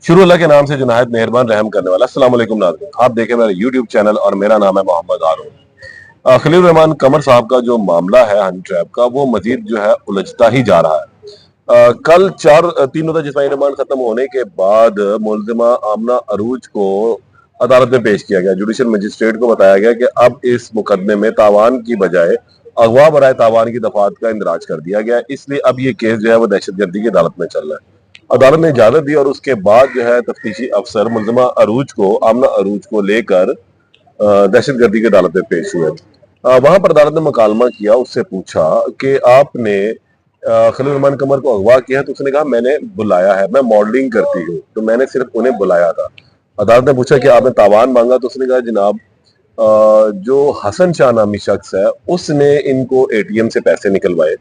शुरू अल्लाह के नाम से जो नहायत मेहरबान रहम करने वाला। अस्सलाम वालेकुम नाज़रीन, आप देखें मेरा यूट्यूब चैनल और मेरा नाम है मोहम्मद हारून। खलील रहमान कमर साहब का जो मामला है हनी ट्रैप का, वो मजीद जो है उलझता ही जा रहा है। कल 3 रोज़ा जिस्मानी रिमांड खत्म होने के बाद मुलजिमा आमना अरूज को अदालत में पेश किया गया। जुडिशल मजिस्ट्रेट को बताया गया कि अब इस मुकदमे में तावान की बजाय अगवा बराए तावान की दफात का इंदराज कर दिया गया, इसलिए अब ये केस जो है वो दहशतगर्दी की अदालत में चल रहा है। अदालत ने इजाजत दी और उसके बाद जो है तफ्तीशी अफसर मुलजिमा अरूज को आमना अरूज को लेकर दहशतगर्दी की अदालत में पेश हुए। वहां पर अदालत ने मुकालमा किया, उससे पूछा कि आपने खलील रहमान कमर को अगवा किया है, तो उसने कहा मैंने बुलाया है, मैं मॉडलिंग करती हूँ तो मैंने सिर्फ उन्हें बुलाया था। अदालत ने पूछा कि आपने तावान मांगा, तो उसने कहा जनाब जो हसन शाह नामी शख्स है उसने इनको एटीएम से पैसे निकलवाए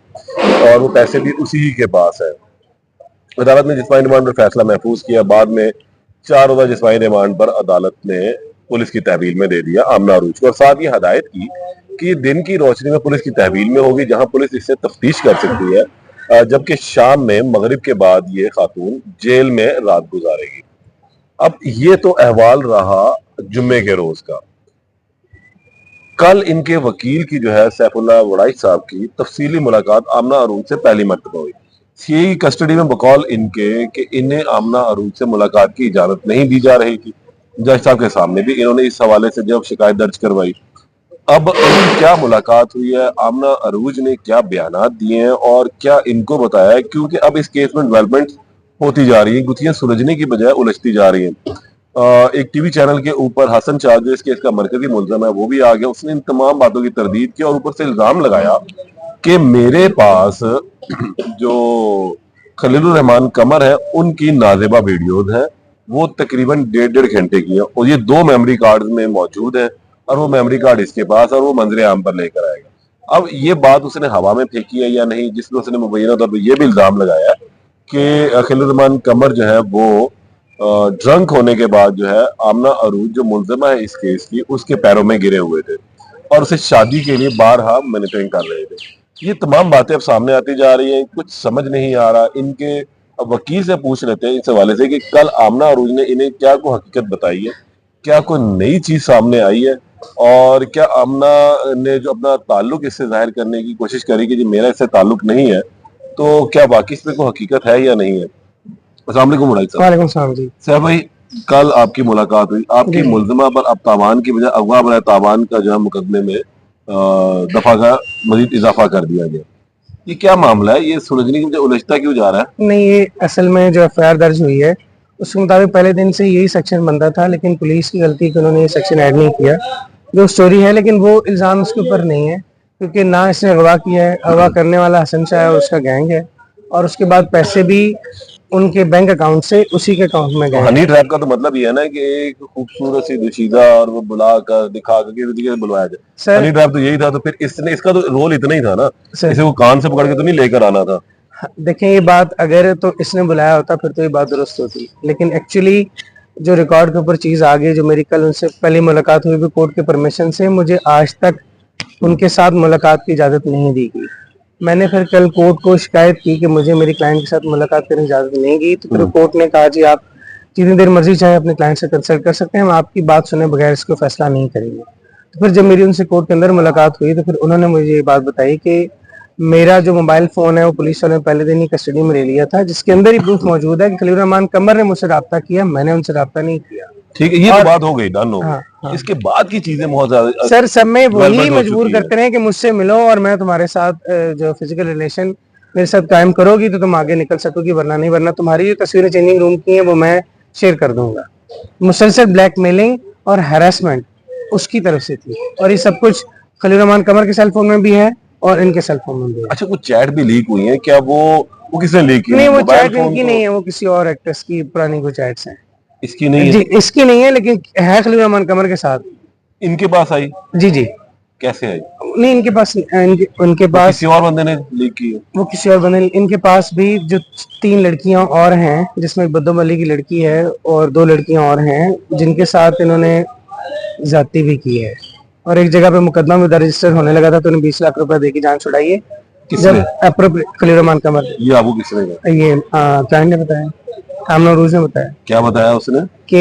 और वो पैसे भी उसी ही के पास है। अदालत ने जिस्मानी रिमांड पर फैसला महफूज किया। बाद में 4 रोज़ा जिस्मानी रिमांड पर अदालत ने पुलिस की तहवील में दे दिया आमना अरूज को, और साथ ही हदायत की कि दिन की रोशनी में पुलिस की तहवील में होगी जहां पुलिस इससे तफ्तीश कर सकती है, जबकि शाम में मगरिब के बाद ये खातून जेल में रात गुजारेगी। अब ये तो अहवाल रहा जुम्मे के रोज का। कल इनके वकील की जो है सैफुल्लाह वड़ाई साहब की तफसीली मुलाकात आमना अरूज से पहली मरतबा हुई। सीआई की कस्टडी में बकौल इनके कि इन्हें आमना अरूज से मुलाकात की इजाजत नहीं दी जा रही थी। जज साहब के सामने भी इन्होंने इस हवाले से जब शिकायत दर्ज करवाई। अब इनकी क्या मुलाकात हुई है, आमना अरूज ने क्या बयानात दिए हैं और क्या इनको बताया है, क्योंकि अब इस केस में डेवलपमेंट होती जा रही है, गुत्थियां सुलझने की बजाय उलझती जा रही हैं। एक टीवी चैनल के ऊपर हसन शाह जो इस केस का मरकजी मुल्ज़िम है वो भी आ गया। उसने इन तमाम बातों की तरदीद की और ऊपर से इल्जाम लगाया कि मेरे पास जो खलील रहमान कमर है उनकी नाज़ेबा वीडियोज है, वो तकरीबन 1.5 घंटे की है और ये 2 मेमोरी कार्ड में मौजूद है और वो मेमोरी कार्ड इसके पास और वो मंजरे आम पर लेकर आएगा। अब ये बात उसने हवा में फेंकी है या नहीं, जिसमें उसने मुबैना तौर पर यह भी इल्जाम लगाया कि खलील रहमान कमर जो है वो ड्रंक होने के बाद जो है आमना अरूज जो मुल्जिमा है इस केस की, उसके पैरों में गिरे हुए थे और उसे शादी के लिए बारहा मॉनिटरिंग कर रहे थे। ये तमाम बातें अब सामने आती जा रही हैं, कुछ समझ नहीं आ रहा। इनके अब वकील से पूछ लेते हैं इस हवाले से कि कल आमना अरूज ने इन्हें क्या कोई हकीकत बताई है, क्या कोई नई चीज सामने आई है और क्या आमना ने जो अपना ताल्लुक इससे जाहिर करने की कोशिश करी कि जी मेरा इससे ताल्लुक नहीं है, तो क्या बाकी इसमें कोई हकीकत है या नहीं है। अस्सलाम वालेकुम मुराद साहब। वालेकुम सलाम जी। साहब भाई, कल आपकी मुलाकात हुई, आपकी मुल्जिमा पर अब तावान की बजाय अगवा बराए तावान का जो है मुकदमे में दफा का मजीद इजाफा कर दिया गया। ये क्या मामला है, ये सुलझने की बजाय उलझता क्यों जा रहा है? नहीं, ये असल में जो एफआईआर दर्ज हुई है उसके मुताबिक पहले दिन से यही सेक्शन बनता था, लेकिन पुलिस की गलती कि उन्होंने ये सेक्शन ऐड नहीं किया। जो स्टोरी है लेकिन वो इल्जाम उसके ऊपर नहीं है, क्योंकि ना इसने अगवा किया है, अगवा करने वाला हसन शाह है और उसका गैंग है, और उसके बाद पैसे भी उनके बैंक अकाउंट से उसी के अकाउंट में गए। हनी ट्रैप का तो मतलब ये है ना कि एक खूबसूरत सी दुशीदा और वो बुला कर दिखा कर बुलवाया जाए। हनी ट्रैप तो यही था, तो फिर इसने इसका तो रोल इतना ही था ना, इसे वो कान से पकड़ के तो नहीं लेकर आना था। देखें, ये बात अगर तो इसने बुलाया होता फिर तो ये बात दुरुस्त होती, लेकिन एक्चुअली जो रिकॉर्ड के ऊपर चीज आ गई, जो मेरी कल उनसे पहली मुलाकात हुई भी कोर्ट के परमिशन से, मुझे आज तक उनके साथ मुलाकात की इजाजत नहीं दी गई। मैंने फिर कल कोर्ट को शिकायत की कि मुझे मेरी क्लाइंट के साथ मुलाकात करने की इजाजत नहीं दी, तो फिर कोर्ट ने कहा जी आप जितनी देर मर्जी चाहे अपने क्लाइंट से कंसल्ट कर सकते हैं, हम आपकी बात सुने बगैर इसको फैसला नहीं करेंगे। तो फिर जब मेरी उनसे कोर्ट के अंदर मुलाकात हुई तो फिर उन्होंने मुझे ये बात बताई कि मेरा जो मोबाइल फोन है वो पुलिस वालों ने पहले दिन ही कस्टडी में ले लिया था, जिसके अंदर ही प्रूफ मौजूद है कि खलील रहमान कमर ने मुझसे रब्ता किया, मैंने उनसे रब्ता नहीं किया। ठीक है, ये तो बात हो गई, डन हो गई। इसके बाद की चीजें बहुत ज्यादा सर, सब में वही मजबूर करते रहे कि मुझसे मिलो और मैं तुम्हारे साथ जो फिजिकल रिलेशन मेरे साथ कायम करोगी तो तुम आगे निकल सकोगी, वरना नहीं, वरना तुम्हारी जो तस्वीरें चेंजिंग रूम की हैं वो मैं शेयर कर दूंगा। मुसलसल ब्लैकमेलिंग और हैरेसमेंट उसकी तरफ से थी, और ये सब कुछ खलील रहमान कमर के सेल फोन में भी है और इनके सेल फोन में भी है। अच्छा, कुछ चैट भी लीक हुई है क्या? वो किसने लीक की? नहीं, वो चैट इनकी नहीं है, वो किसी और एक्ट्रेस की पुरानी कोई चैट्स हैं। इसकी नहीं है? जी, इसकी नहीं है, लेकिन है खलील रहमान कमर के साथ। इनके पास आई? जी जी। कैसे आई? नहीं, इनके पास उनके पास किसी और बंदे ने लीक की है। वो किसी और बंदे, इनके पास भी जो 3 लड़कियां और हैं, जिसमें बद्दम अली की लड़की है और 2 लड़कियां और हैं जिनके साथ इन्होंने ज्यादती भी की है, और एक जगह पे मुकदमा में रजिस्टर होने लगा था तो उन्हें 20 लाख रुपए देके जान छुड़ाई है। जब खलील रहमान कमर, ये आपको किसने कहा? ये क्लाइंट ने बताया। आमना अरूज ने बताया क्या बताया उसने? कि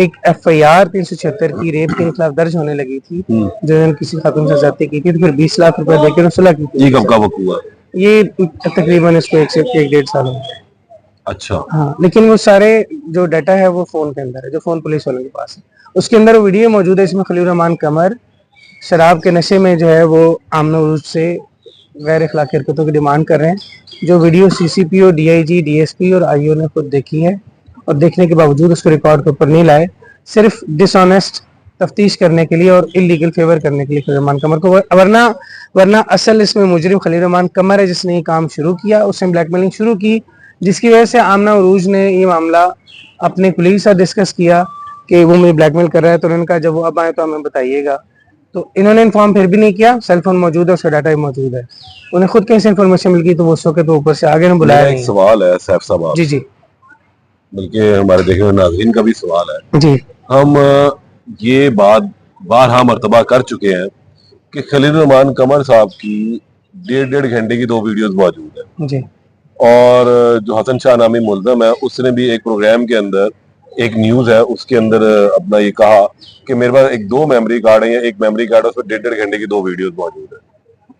एक FIR 376 की रेप के खिलाफ दर्ज होने लगी थी, जो इन्होंने किसी खातून से ज्यादती की थी, तो फिर 20 लाख रुपए देकर सुलह की थी। ये कब का वक्त हुआ? ये तकरीबन इसको 1 डेढ़ साल हो गए। अच्छा। हाँ, लेकिन वो सारे जो डाटा है वो फोन के अंदर है, जो फोन पुलिस वालों के पास है। उसके अंदर वो वीडियो मौजूद है, इसमें खलील रहमान कमर शराब के नशे में जो है वो आमना अरूज से गैर अखलाकी हरकतों की डिमांड कर रहे हैं। जो वीडियो CCPO, DIG, DSP और IO ने खुद देखी है, और देखने के बावजूद उसको रिकॉर्ड के ऊपर नहीं लाए, सिर्फ डिसऑनेस्ट तफ्तीश करने के लिए और इलीगल फेवर करने के लिए खलील रहमान कमर को, वरना असल इसमें मुजरिम खलील रहमान कमर है, जिसने ये काम शुरू किया, उसने ब्लैकमेलिंग शुरू की, जिसकी वजह से आमना अरूज ने ये मामला अपने कुलीग के साथ डिस्कस किया कि वो मुझे ब्लैकमेल कर रहा है। तो उन्होंने कहा जब वो अब आए तो हमें बताइएगा। तो इन्होंने इन्फॉर्म फिर भी नहीं किया। सेल फोन मौजूद है, उसका डाटा भी मौजूद है, उन्हें खुद कहीं से इन्फॉर्मेशन मिल गई तो वो उस वक्त ऊपर से आगे ने बुलाया मेरा एक नहीं। सवाल है सैफ साहब, जी जी बल्कि हमारे देखने वाले नाज़रीन का भी सवाल है। जी हम ये बात बारहा मर्तबा कर चुके हैं कि खलील रहमान कमर साहब की 1.5 घंटे की 2 वीडियोस मौजूद है, जी और जो हसन शाह नामी मुल्ज़म है उसने भी एक प्रोग्राम के अंदर, एक न्यूज है उसके अंदर अपना ये कहा कि मेरे पास 2 मेमोरी कार्ड है, या एक मेमोरी कार्ड है, उसमें 1.5 घंटे की 2 वीडियोस मौजूद है,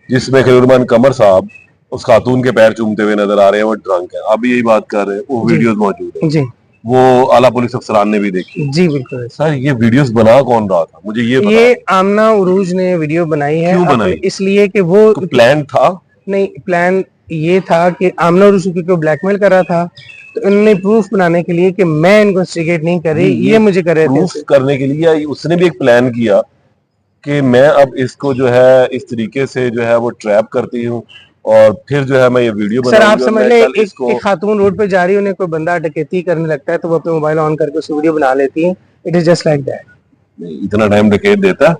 जिसमें खलील रहमान कमर साहब उस खातून के पैर चूमते हुए नजर आ रहे हैं, वो ड्रंक है। आप भी यही बात कर रहे हैं, वो जी। वीडियोस मौजूद है, जी वो आला पुलिस अफसरान ने भी देखी। जी बिल्कुल। सर ये वीडियोस बना कौन रहा था, मुझे ये ये आमना उरूज ने वीडियो बनाई है। क्यों बनाई? इसलिए कि वो प्लान था? नहीं, प्लान ये था कि आमना उरूज को ब्लैकमेल कर रहा था, तो इन्होंने प्रूफ बनाने के लिए कि मैं इनको इंस्टिगेट नहीं कर रही, ये मुझे कर रहे थे। प्रूफ करने के लिए उसने भी एक प्लान किया कि मैं अब इसको जो है इस तरीके से जो है वो ट्रैप करती हूँ, और फिर जो है मैं ये वीडियो सर आप बनाऊंगी, और समझ मैं ले, कल इसको एक खातून रोड पे जा रही है, उन्हें कोई बंदा डकैती करने लगता है तो वो अपने मोबाइल ऑन करके उस वीडियो बना लेती है। It is just like that. इतना टाइम डकैत देता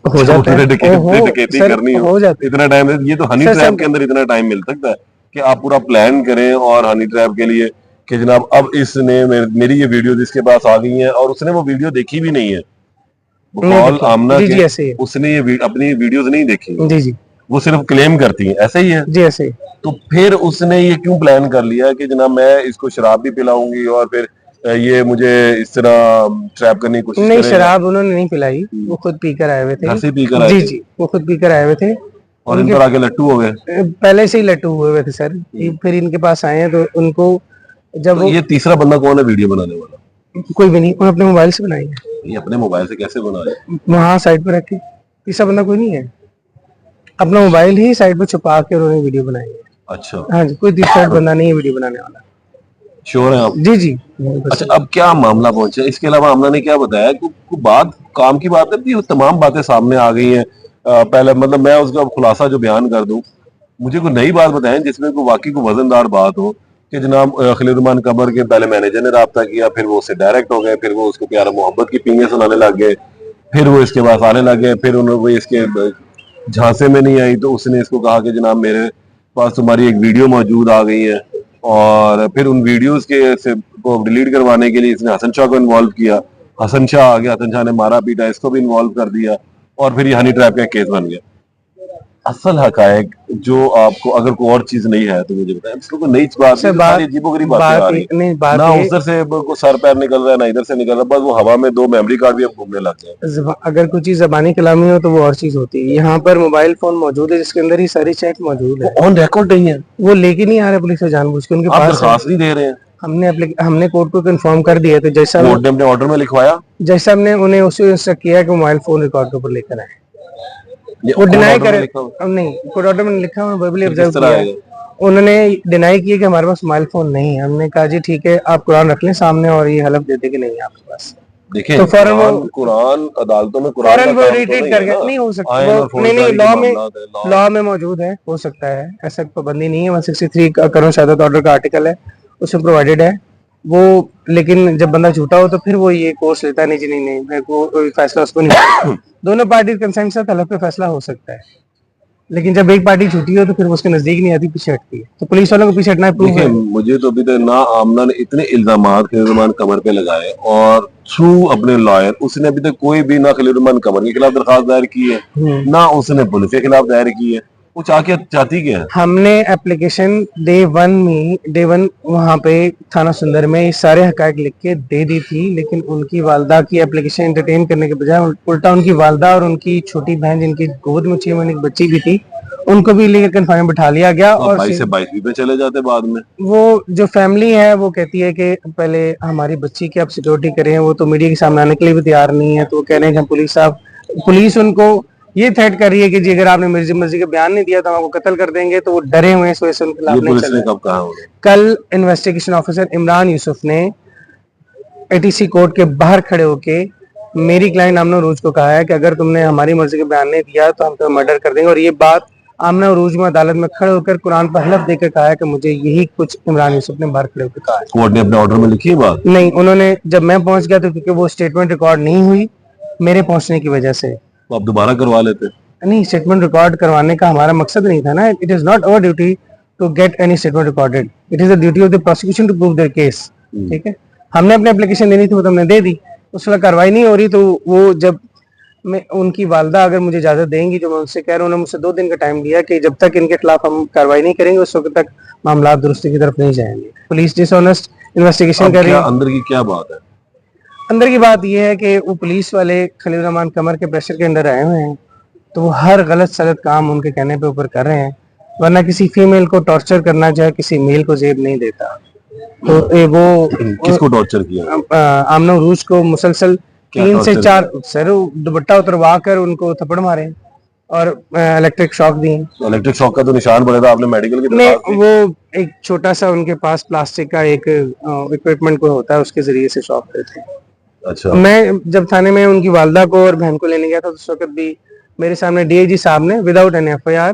हो जाता है, डकैती सर करनी हो हो जाता है। इतना टाइम? ये तो हनी सर, ट्रैप के अंदर इतना टाइम मिल सकता है कि आप पूरा प्लान करें, और हनी ट्रैप के लिए कि जनाब अब इसने मेरी ये वीडियो इसके पास आ गई है, और उसने वो वीडियो देखी भी नहीं है, बकौल आमना जी जी के ऐसे ही है। उसने ये अपनी वीडियोस नहीं देखी, जी जी वो सिर्फ क्लेम करती है, ऐसा ही है। जी ऐसे ही। तो फिर उसने ये क्यों प्लान कर लिया कि जनाब मैं इसको शराब भी पिलाऊंगी, और फिर ये मुझे इस तरह ट्रैप करने की कोशिश नहीं, करेगा? शराब उन्होंने नहीं पिलाई, वो खुद पीकर आए हुए थे। घर से पीकर आए जी थे? जी, वो खुद पीकर आए हुए थे, और इन पर आके लट्टू हो गए? पहले से ही लट्टू हुए हुए थे सर। फिर इनके पास आए हैं तो उनको जब तो ये तीसरा बंदा कौन है वीडियो बनाने वाला? कोई भी नहीं, उन्होंने अपने मोबाइल से बनाई है, ये अपने मोबाइल से कैसे बना रहे? वहाँ साइड पर रख के। तीसरा बंदा कोई नहीं है, अपना मोबाइल ही साइड पर छुपा के उन्होंने वीडियो बनाई है। अच्छा, हाँ जी, कोई तीसरा बंदा नहीं है वीडियो बनाने वाला। श्योर है आप? जी जी। अच्छा, अब क्या मामला पहुंचा? इसके अलावा हमने ने क्या बताया कि बात काम की बात है कि तमाम बातें सामने आ गई हैं। पहले मतलब मैं उसका खुलासा जो बयान कर दूं, मुझे कोई नई बात बताएं जिसमें कोई वाकई को वजनदार बात हो कि जनाब खलील रहमान कमर के पहले मैनेजर ने राब्ता किया, फिर वो उससे डायरेक्ट हो गए, फिर वो उसको प्यार मोहब्बत की पींगे सुनाने लग गए, फिर वो इसके पास आने लगे, फिर वो इसके झांसे में नहीं आई तो उसने इसको कहा कि जनाब मेरे पास तुम्हारी एक वीडियो मौजूद आ गई है, और फिर उन वीडियोस के से को डिलीट करवाने के लिए इसने हसन शाह को इन्वॉल्व किया। हसन शाह आ गया, हसन शाह ने मारा पीटा, इसको भी इन्वॉल्व कर दिया, और फिर ये हनी ट्रैप का केस बन गया। असल हकायक जो आपको अगर कोई और चीज नहीं है तो मुझे बताएं, इसको कोई नई बात सर, नहीं, सारी अजीबोगरीब बातें आ रही नहीं, बात ना उधर से को सर पैर निकल रहा है, ना इधर से निकल रहा है, बस वो हवा में 2 मेमोरी कार्ड भी अब घूमने लग गए। अगर कोई चीज जबानी कलामी हो तो वो और चीज होती है। यहाँ पर मोबाइल फोन मौजूद है जिसके अंदर ही सारी चैट मौजूद है, ऑन रिकॉर्ड नहीं है, वो लेके नहीं आ रहे पुलिस से जानबूझ के, उनके आप पास है। दरखास्त नहीं दे रहे हैं। हमने कोर्ट को कंफर्म कर दिया, तो जैसा कोर्ट ने अपने ऑर्डर में लिखवाया, जैसा हमने उन्हें उसे इंस्ट्रक्ट किया कि मोबाइल फोन रिकॉर्ड के ऊपर लेकर आए, ये वो डिनाई ऑर्डर में करे। लिखा हुआ? अब नहीं, कोर्ट ऑर्डर में लिखा हुआ, वर्बली किस ऑब्जर्व तरह किया, आएगा? उन्होंने डिनाई किया कि हमारे पास मोबाइल फोन नहीं है। हमने कहा जी ठीक है, आप कुरान रख लें सामने, और ये हलफ देते कि नहीं है आपके पास। देखिए तो फौरन कुरान अदालतों में कुरान का वो काम तो रिट्रीट नहीं कर है गया। ना, नहीं हो सकता, आयन और नहीं फौजदारी नहीं, के लॉ में मामलात है, लॉ में मौजूद है, हो सकता है, ऐसा पाबंदी नहीं है। 163 का करो शहादत ऑर्डर का आर्टिकल है, उसमें प्रोवाइडेड है वो। लेकिन जब बंदा झूठा हो तो फिर वो ये कोर्स लेता है, नहीं जी नहीं, मेरे को फैसला उसको नहीं। दोनों पार्टी कंसेंट से तलब पे फैसला हो सकता है, लेकिन जब एक पार्टी झूठी हो तो फिर वो उसके नजदीक नहीं आती, पीछे हटती है। तो पुलिस वालों को पीछे हटना प्रूफ देखिए है। मुझे तो अभी तक ना आमना ने इतने इल्जामात खलील रहमान कमर पे लगाए, और थ्रू अपने लॉयर उसने अभी तक कोई भी ना खलील रहमान कमर के खिलाफ दरखास्त दायर की है, ना उसने पुलिस के खिलाफ दायर की है। वो चाहती क्या है? हमने एप्लीकेशन डे वन वहाँ पे थाना सुंदर में ये सारे हकायक लिख के दे दी थी, लेकिन उनकी वालदा की एप्लीकेशन एंटरटेन करने के बजाय उल्टा उनकी वालदा और उनकी छोटी बहन जिनकी गोद में 6 महीने की बच्ची भी थी उनको भी लीगल कन्फाइन में बिठा लिया गया। और 22 से 22 पे चले जाते बाद में। वो जो फैमिली है वो कहती है कि पहले हमारी बच्ची की आप सिक्योरिटी करें, वो तो मीडिया के सामने आने के लिए भी तैयार नहीं है। तो वो कह रहे हैं कि हम पुलिस उनको ये थ्रेट कर रही है कि जी अगर आपने मिर्जी मर्जी का बयान नहीं दिया तो हम आपको कत्ल कर देंगे। तो वो डरे हुए हैं, इस वजह से उनके खिलाफ ये नहीं पुलिस चल ने रहा। कब कहा उन्हें? कल इन्वेस्टिगेशन ऑफिसर इमरान यूसुफ ने एटीसी कोर्ट के बाहर खड़े होके मेरी क्लाइंट आमना उरूज को कहा है कि अगर तुमने हमारी मर्जी का बयान नहीं दिया तो हम तुम्हें मर्डर कर देंगे। और ये बात आमना उरूज में अदालत में खड़े होकर कुरान पर हलफ देकर कहा है कि मुझे यही कुछ इमरान यूसुफ ने बाहर खड़े होकर कहा है। कोर्ट ने अपने ऑर्डर में लिखी है बात? नहीं, उन्होंने जब मैं पहुंच गया तो क्योंकि वो स्टेटमेंट रिकॉर्ड नहीं हुई मेरे पहुंचने की वजह से। तो आप दोबारा करवा लेते? नहीं, स्टेटमेंट रिकॉर्ड करवाने का हमारा मकसद नहीं था ना। It is not our duty to get any statement recorded, it is the duty of the prosecution to prove their case. ठीक है, हमने अपनी एप्लीकेशन देनी थी वो तो हमने दे दी, उसमें कार्रवाई नहीं हो रही। तो वो जब मैं उनकी वालदा अगर मुझे इजाजत देंगी, जो मैं उनसे कह रहा हूँ, उन्होंने मुझसे 2 दिन का टाइम दिया कि जब तक इनके खिलाफ हम कार्रवाई नहीं करेंगे उस वक्त तक मामला दुरुस्ती की तरफ नहीं जाएंगे। पुलिस डिसऑनेस्ट इन्वेस्टिगेशन कर रही है। अंदर की क्या बात है? अंदर की बात यह है कि वो पुलिस वाले खलील रहमान कमर के प्रेशर के अंदर आए हुए हैं, तो वो हर गलत सलत काम उनके कहने पे ऊपर कर रहे हैं। वरना किसी फीमेल को टॉर्चर करना चाहे किसी मेल को जेब नहीं देता। तो वो किसको टॉर्चर किया? आमना उरूज को मुसलसल 3 से 4 सर दुपट्टा उतरवा कर उनको थप्पड़ मारे और इलेक्ट्रिक शॉक दिए। तो इलेक्ट्रिक शॉक का तो निशान पड़ा था, आपने मेडिकल की नहीं, दरखास्त दी? वो एक छोटा सा उनके पास प्लास्टिक का एक इक्विपमेंट को होता है, उसके जरिए से शॉक देते हैं। अच्छा। मैं जब थाने में उनकी वालदा को और बहन को लेने गया था तो उस वक्त भी मेरे सामने डीआईजी साहब ने विदाउट एन एफआईआर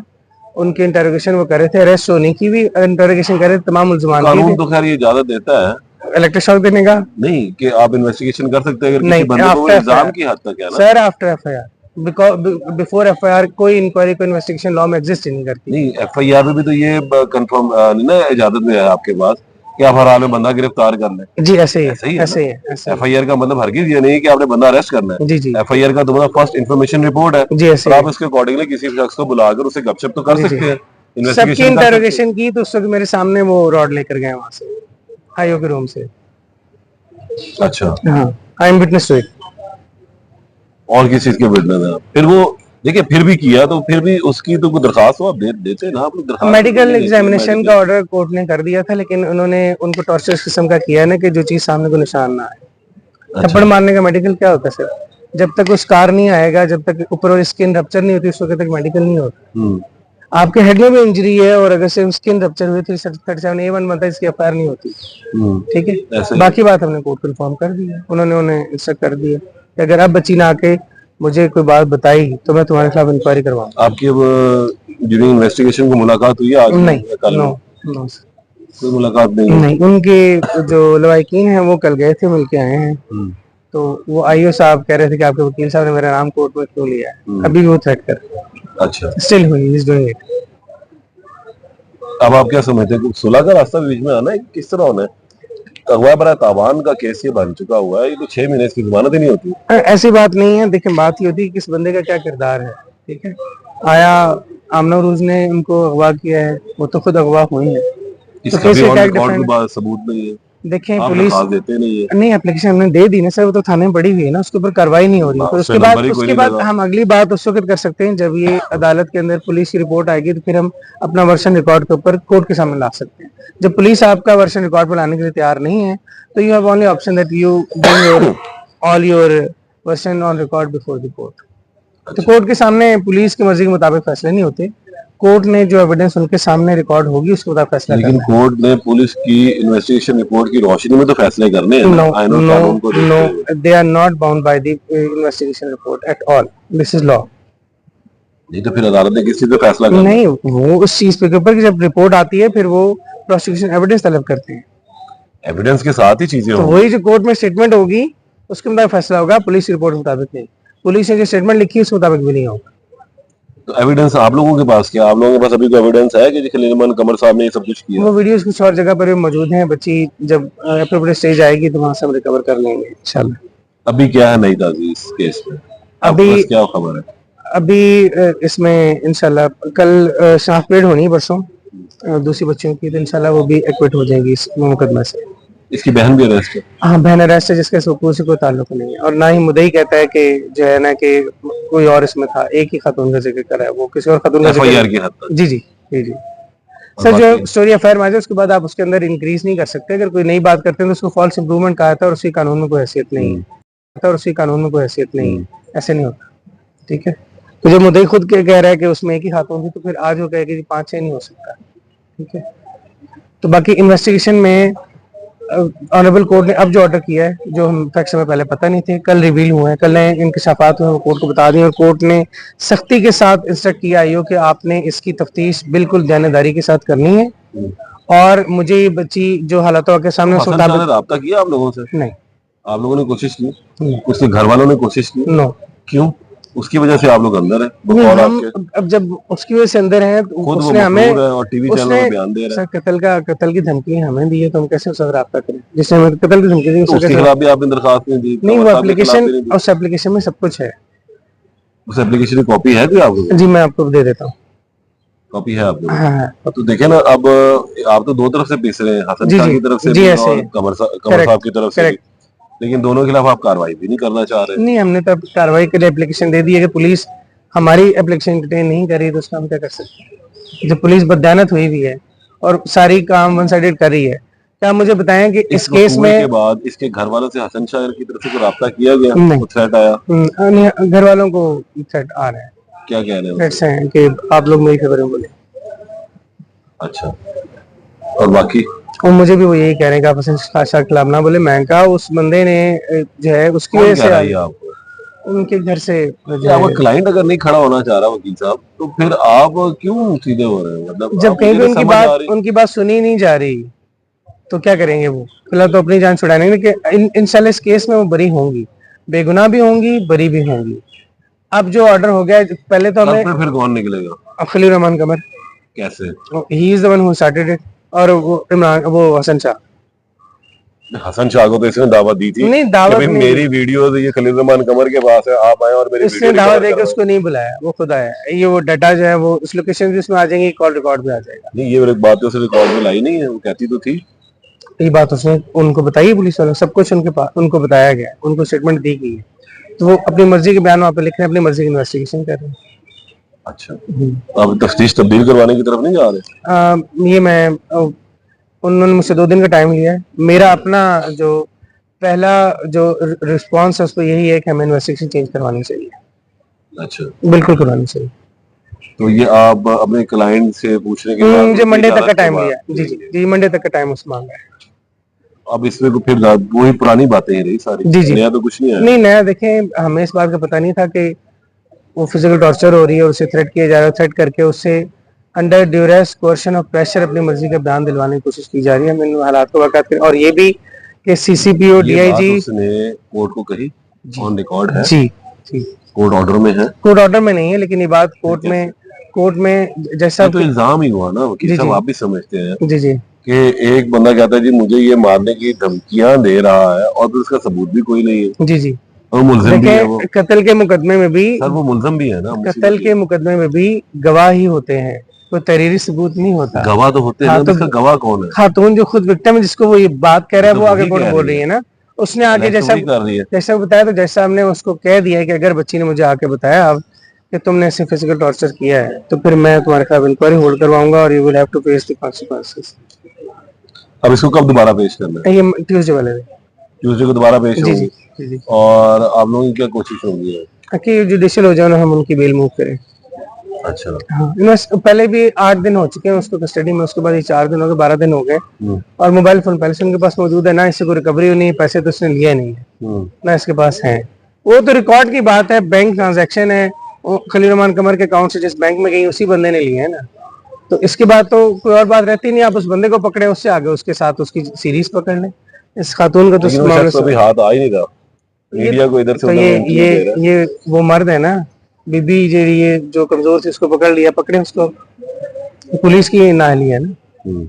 उनकी इंटरोगेशन वो कर रहे थे, अरेस्ट होने की भी इंटरोगेशन कर रहे थे, तमाम मुल्ज़िमान कानून की तो खैर ये इजाजत देता है इलेक्ट्रिक शॉक देने का। नहीं कि आप इन्वेस्टिगेशन कर सकते हैं अगर नहीं, किसी बंदे को after इल्जाम FIR की हद तक है ना। Sir after FIR, before FIR कोई इंक्वायरी कोई इन्वेस्टिगेशन लॉ में एग्जिस्ट ही नहीं करती। नहीं, एफआईआर में भी तो ये कंफर्म नहीं ना इजाजत में है आपके पास कि आप हर हाल में बंदा गिरफ्तार कर लें। जी ऐसे ही है, ऐसे ही है ऐसे ही है, ऐसे ही एफआईआर का मतलब हरगिज ये नहीं कि आपने बंदा अरेस्ट करना है। है। जी जी एफआईआर का तो मतलब फर्स्ट इंफॉर्मेशन रिपोर्ट है, जी ऐसे और ही आप इसके अकॉर्डिंगली किसी शख्स को बुलाकर उसे गपशप तो कर जी, जी। सकते हैं, सबकी इन्वेस्टिगेशन कर सकते हैं। इंटरोगेशन की तो उस वक्त मेरे सामने वो रॉड लेकर गए वहां से आईओ के रूम से। अच्छा, हाँ, I am witness to it. और किस चीज के विटनेस है आप? फिर वो देखिए फिर भी किया तो फिर भी उसकी तो कोई दरखास्त हो आप देते ना, अपनी दरखास्त मेडिकल एग्जामिनेशन का ऑर्डर कोर्ट ने कर दिया था, लेकिन उन्होंने उनको टॉर्चर इस किस्म का किया ना कि जो चीज सामने को निशान ना आए। थप्पड़ मारने का मेडिकल क्या होता है सर? जब तक वो स्कार नहीं आएगा, जब तक ऊपर और स्किन रप्चर नहीं होती उस वक्त तक मेडिकल नहीं होता। आपके हेड में भी इंजरी है और अगर से स्किन रप्चर हुई 337A1 बनता है, इसकी एफआईआर नहीं होती। ठीक है, ऐसे ही। बाकी बात हमने कोर्ट को इन्फॉर्म कर दी है, उन्होंने उन्हें इंस्ट्रक्ट कर दिया कि अगर अब बच्ची ना आके मुझे कोई बात बताई तो मैं तुम्हारे खिलाफ इंक्वायरी करवाऊंगा। आपकी अब ड्यूरिंग इन्वेस्टिगेशन को मुलाकात हुई है आज? नहीं, कल नो नो कोई मुलाकात नहीं हुई? नहीं, उनके जो लवाकिन हैं वो कल गए थे, मिलके आए हैं। तो वो आईओ साहब कह रहे थे कि आपके वकील साहब ने मेरा नाम कोर्ट में क्यों लिया है, अभी भी वो थ्रेट कर रहे हैं। अच्छा, स्टिल हुई इज डूइंग इट। अब आप क्या समझते हैं सुलह का रास्ता बीच में आना है किस तरह होना है? अगवा बरा तावान का केस ये बन चुका हुआ है, ये तो 6 महीने इसकी जमानत ही नहीं होती। ऐसी बात नहीं है, देखिए बात ये होती है कि किस बंदे का क्या किरदार है। ठीक है, आया आमना उरूज ने उनको अगवा किया है, वो तो खुद अगवा हुई है, इसका भी ऑन रिकॉर्ड के बाद सबूत नहीं है, देखें आप पुलिस दरखास्त देते नहीं है। नहीं, एप्लीकेशन हमने दे दी ना सर, वो तो थाने में पड़ी हुई है ना, उसके ऊपर कार्रवाई नहीं हो रही। फिर उसके बाद हम अगली बात उस वक्त कर सकते हैं जब ये अदालत के अंदर पुलिस की रिपोर्ट आएगी, तो फिर हम अपना वर्षन रिकॉर्ड के ऊपर कोर्ट के सामने ला सकते हैं। जब पुलिस आपका वर्षन रिकॉर्ड पर लाने के लिए तैयार नहीं है तो you have only option that you bring your all your version on record before the court. तो कोर्ट के सामने पुलिस की मर्जी के मुताबिक फैसले नहीं होते, कोर्ट ने जो एविडेंस उनके सामने रिकॉर्ड होगी उसके मुताबिक फैसला लेकिन कोर्ट ने पुलिस की इन्वेस्टिगेशन रिपोर्ट की रोशनी में तो फैसले करने हैं ना। I know कानून को देखते हुए। They are not bound by the investigation report at all, this is law. नहीं तो फिर अदालत ने किस चीज पे फैसला करना? नहीं, वो उस चीज पे के ऊपर कि जब रिपोर्ट आती है फिर वो प्रोसिक्यूशन एविडेंस तलब करते हैं, एविडेंस के साथ ही चीजें तो होंगी। वही जो कोर्ट में स्टेटमेंट होगी उसके मुताबिक फैसला होगा, पुलिस की रिपोर्ट के मुताबिक नहीं। पुलिस ने जो स्टेटमेंट लिखी है उसके मुताबिक भी नहीं होगा। तो एविडेंस आप लोगों के पास क्या, आप लोगों के पास अभी कोई एविडेंस है कि खलील रहमान कमर साहब ने ये सब कुछ किया? वो वीडियोस कुछ और जगह पर भी मौजूद हैं, बच्ची जब अप्रोप्रिएट स्टेज आएगी तो वहां से हम रिकवर कर लेंगे इंशाल्लाह। अभी क्या है नई ताजी इस केस में? अभी क्या खबर है? अभी इसमें इंशाल्लाह कल शनाख्त परेड होनी है परसों दूसरी बच्चियों की, तो इंशाल्लाह वो भी एक्विट हो जाएगी इस मुकदमा से। इसकी बहन भी अरेस्ट है। हाँ, बहन अरेस्ट है, जिसके सुकून से कोई ताल्लुक नहीं है, और ना ही मुद्दई कहता है कि जो है ना कि कोई और इसमें था। एक ही खातून का जिक्र करा है, वो किसी और खातून का जिक्र एफआईआर की हद तक। जी जी जी जी। और सर, जो बाकी स्टोरी एफआईआर में आ जाए उसके बाद आप उसके अंदर इंक्रीज नहीं कर सकते। अगर कोई नई बात करते हैं तो उसको फॉल्स इंप्रूवमेंट कहा था और उसकी कानून में कोई हैसियत नहीं है, और उसकी कानून में कोई हैसियत नहीं है, ऐसे नहीं होता। ठीक है, तो जब मुद्दई खुद के कह रहा है कि उसमें एक ही खातून थी, तो फिर आज वो कहे कि 5-6 नहीं हो सकता। ठीक है, तो बाकी इन्वेस्टिगेशन में ऑनरेबल कोर्ट ने अब जो ऑर्डर किया है, जो हम फैक्ट्स में पहले पता नहीं थे, कल रिवील हुए हैं, कल नए इंकशाफात हुए हैं, वो कोर्ट को बता दिए, और कोर्ट ने सख्ती के साथ इंस्ट्रक्ट किया आईओ कि आपने इसकी तफ्तीश बिल्कुल दयानतदारी के साथ करनी है। और मुझे ये बच्ची जो हालातों के सामने उस हसन शाह ने मुताबिक राब्ता किया आप लोगों से? नहीं, आप लोगों ने कोशिश की? नहीं, उसके घर वालों ने कोशिश की? नो। क्यों? उसकी वजह से आप लोग अंदर हैं नहीं, बकौल हम आपके। अब जब उसकी वजह से अंदर हैं, तो खुद वो उसने हमें मफरूर है और टीवी चैनल उसने में बयान दे रहा सर है। कत्ल की धमकी हमें दी है, तो हम कैसे उसका रब्ता करें? जिसने हमें कत्ल की धमकी दी तो उसका उसके कैसे? खिलाफ भी आपने दरखास्त नहीं दी? नहीं, वो कंवर साहब के खिलाफ एप्लीकेशन, भी नहीं दी? उस एप्लीकेशन में सब कुछ है। उस एप्लीकेशन की कॉपी है कोई आप लोगों जी, मैं आपको दे देता हूँ। कॉपी है आप लोगों हाँ हाँ, तो देखे ना, अब आप तो दो तरफ से पीस रहे हैं, हसन जी शाह जी की तरफ से जी, भी ऐसे और ही। कंवर करेक्ट साहब की तरफ से भी, करेक्ट। लेकिन दोनों के खिलाफ आप कार्रवाई भी नहीं करना चाह रहे। नहीं, हमने तब कार्रवाई के लिए एप्लीकेशन दे दी है कि पुलिस हमारी एप्लीकेशन इंटरटेन नहीं कर रही, तो उसका हम क्या कर सकते हैं? जब पुलिस बददानत हुई भी है और सारी काम वन साइडेड कर रही है, क्या आप मुझे बताएं कि इस इस केस वसूल में? के बाद इसके घर वालों से हसन शाह की तरफ से कोई राब्ता किया गया? नहीं, कुछ थ्रेट आया? नहीं, घर वालों को थ्रेट आ रहे हैं, क्या कह रहे हैं थ्रेट्स उससे? हैं कि आप लोग मेरी खबरें बोले। अच्छा, और बाकी और मुझे भी वो यही कह रहे हैं कि आप हसन शाह के खिलाफ ना बोले। मैं कहा उस बंदे ने जो है उसकी कौन वजह कह से रहा है ये आपको? उनके घर से जो कि आपका है, क्लाइंट अगर नहीं खड़ा होना चाह रहा वकील साहब, तो फिर आप क्यों सीधे हो रहे हैं? मतलब जब आप कहीं मुझे भी नहीं समझ आ रही। उनकी बात सुनी नहीं जा रही, तो क्या करेंगे वो? फिलहाल तो अपनी जान छुड़ाने, लेकिन इंशाल्लाह इस केस में वो बरी होंगी, बेगुनाह भी होंगी, बरी भी होंगी। अब जो ऑर्डर हो गया है, पहले तो हमें फिर कौन निकलेगा? खलील रहमान कमर, कैसे? He is the one who started it, और वो इमरान, वो हसन शाह। हसन शाह को तो इसने दावत दी थी नहीं, कि दावत भाई नहीं मेरी वीडियो ये खलील रहमान कमर के पास है, आप आए और मेरी इसने वीडियो दावत रिकवर देकर करवाएं। उसको नहीं बुलाया, वो खुद आया। ये वो डाटा जो है वो उस लोकेशन भी उसमें आ जाएंगे, कॉल रिकॉर्ड भी आ जाएगा। नहीं, ये एक बात तो उसने रिकॉर्ड में लाई नहीं है, वो कहती तो थी। ये बात उसने उनको बताई, पुलिस वालों, सब कुछ उनके पास उनको बताया गया, उनको स्टेटमेंट दी गई है, तो वो अपनी मर्जी के बयान वहाँ पे लिख रहे हैं, अपनी मर्जी की इन्वेस्टिगेशन कर रहे हैं। अच्छा, तो आप तफ्तीश तब्दील करवाने की तरफ नहीं जा रहे? ये मैं उन्होंने मुझसे 2 दिन का टाइम लिया है। मेरा अपना जो पहला जो रिस्पॉन्स है उस पर यही है कि हमें इन्वेस्टिगेशन चेंज करवानी चाहिए, अच्छा, बिल्कुल करवानी चाहिए। तो ये आप अपने क्लाइंट से पूछने के बाद मुझे उनकी मंडे तक इजाजत का के टाइम बाद लिया, जी जी देंगे। जी, मंडे तक का टाइम उसने मांगा है। अब इसमें तो फिर वही पुरानी बातें ही रही सारी, जी जी, नया तो कुछ नहीं आया। नहीं नया देखें, हमें इस बात का पता नहीं था कि वो फिजिकल टॉर्चर हो रही है और उसे थ्रेट किया जा रहा है, थ्रेट करके उससे under duress coercion of pressure अपनी मर्जी का बयान दिलवाने की कोशिश की जा रही है। हमने इन हालात को वाकई करें, और ये भी कि सीसीपीओ ये बात डीआईजी उसने कोर्ट को कही, ऑन रिकॉर्ड है, जी जी, कोर्ट ऑर्डर में है। कोर्ट ऑर्डर में नहीं है, लेकिन ये बात कोर्ट में जैसा ये तो इल्जाम ही हुआ ना वकील जी साहब, जी आप भी समझते हैं जी जी कि एक बंदा कहता है जी मुझे ये मारने की धमकियां दे रहा है और फिर उसका सबूत भी कोई नहीं है, जी जी। और मुलजिम भी है वो। देखें, कत्ल के मुकदमे में भी, सर वो मुलजिम भी है ना, कत्ल के मुकदमे में भी गवाह ही होते हैं, कोई तहरीरी सबूत नहीं होता। गवाह तो होते हैं हाँ, ना, तो इसका गवाह कौन है? खातून जो खुद विक्टिम है, जिसको वो ये बात कह रहा है, तो वो आगे वही कौन कह बोल रही रही है, है ना, उसने आगे अरेस्ट जैसा वही कर रही है। जैसा बताया, तो जैसा हमने उसको कह दिया है कि अगर बच्ची ने मुझे आके बताया अब कि तुमने ऐसे फिजिकल टॉर्चर किया है, तो फिर मैं तुम्हारे खिलाफ इंक्वायरी होल्ड करवाऊंगा और you will have to face the consequences. अब इसको कब दोबारा पेश करना है? ये ट्यूसडे वाले दिन। ट्यूसडे को दोबारा पेश जी होगी? जी जी जी, और आप लोगों की क्या कोशिश होगी? ताकि जुडिशियल हो जाए ना, हम उनकी बेल मूव करें। अच्छा, हाँ, पहले भी 8 दिन हो चुके हैं उसको कस्टडी में, उसके बाद ये 4 दिन हो गए, 12 दिन हो गए, और मोबाइल फोन पहले से उनके पास मौजूद है ना, इससे कोई रिकवरी नहीं है, पैसे तो उसने लिया नहीं है ना इसके पास है। वो तो रिकॉर्ड की बात है, बैंक ट्रांजैक्शन है, खलील रहमान कमर के अकाउंट से जिस बैंक में गई उसी बंदे ने लिए है ना, तो इसके बाद तो कोई और बात रहती नहीं। आप उस बंदे को पकड़े, उससे आगे उसके साथ उसकी सीरीज पकड़ लें। इस खातून का तो लेकिन वो शख्स तो अभी हाथ आ ही नहीं रहा, मीडिया को इधर से तो उधर इंटरव्यू दे रहा है। ये वो मर्द है ना, बीबी ये जो कमजोर थी उसको पकड़ लिया, पकड़े उसको, पुलिस की नाहली है ना।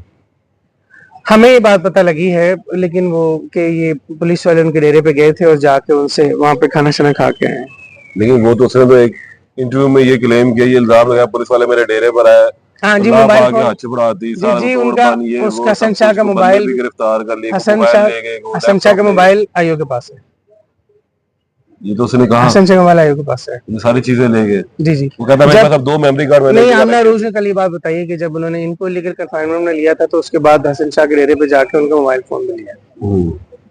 हमें ये बात पता लगी है, लेकिन वो कि ये पुलिस वाले उनके डेरे पे गए थे और जाके उनसे वहां पे खाना शाना खा के आए। लेकिन वो तो उसने तो एक इंटरव्यू में ये क्लेम किया, ये इल्जाम लगाया पुलिस वाले मेरे डेरे पर आए, हाँ जी, अल्लाह मोबाइल पाक के फोन। हाथ बढ़ाती, जी सारा जी, तोड़ उनका पानी, ये उसका वो हसन सब शाह कुछ, का को बंदे मोबाइल, भी गिरफ्तार कर लिए, हसन मोबाइल शाह, ले गए, हसन शाह का लैपटॉप ले गए। मोबाइल आईओ के पास है। ये तो उसने कहा, हसन शाह का मोबाइल आईओ के पास है। ये सारी चीजें ले गए। जी जी। वो कहता है मेरे जब पास अब 2 मेमोरी कार्ड मैंने नहीं, दिया आमना रखे अरूज थे। ने कल ये बात बताई कि जब उन्होंने इनको लीगल कंफाइनमेंट में लिया था तो उसके बाद हसन शाह के डेरे पे जाके उनका मोबाइल फोन भी लिया।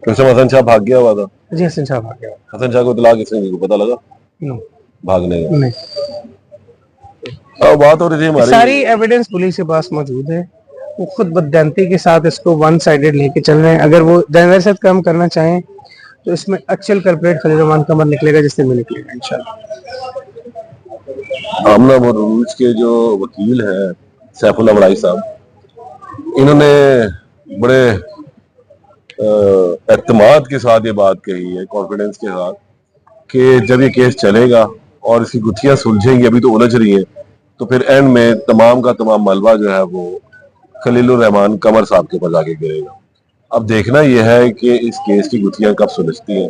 कैसे हसन शाह भाग गया हुआ था? जी, हसन शाह भाग गया। हसन शाह को इतला किसने दी, को पता लगा नो, भागने का? नहीं, अब बात हो रही थी ये हमारी। सारी एविडेंस पुलिस के पास मौजूद है। वो खुद बददानती के साथ इसको वन साइडेड लेके चल रहे हैं। अगर वो जानवर से काम करना चाहें तो इसमें एक्चुअल कल्प्रेट खलील रहमान कमर निकलेगा, जिससे भी निकलेगा इंशाल्लाह। आमना मरूज के जो वकील हैं सैफुल्लाह बड़ाई साहब, इन्होंने बड़े एतमाद के साथ ये बात कही है, कॉन्फिडेंस के साथ, कि जब ये केस चलेगा और इसकी गुत्थियां सुलझेंगी, अभी तो उलझ रही हैं, तो फिर एंड में तमाम का तमाम मलबा जो है वो खलीलुर रहमान कमर साहब के ऊपर जाके गिरेगा। अब देखना यह है कि इस केस की गुत्थियां कब सुलझती हैं,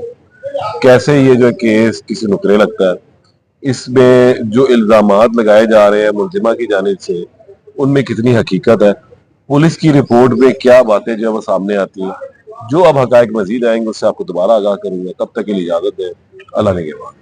कैसे ये जो केस किसी नुकरे लगता है, इसमें जो इल्जामात लगाए जा रहे हैं मुल्जिमा की जानिब से, उनमें कितनी हकीकत है, पुलिस की रिपोर्ट में क्या बातें जो है वो सामने आती हैं। जो अब हकायक मजीद आएंगे उससे आपको दोबारा आगाह करूंगा। तब तक के लिए इजाजत दें। अल्लाह ने के बाद।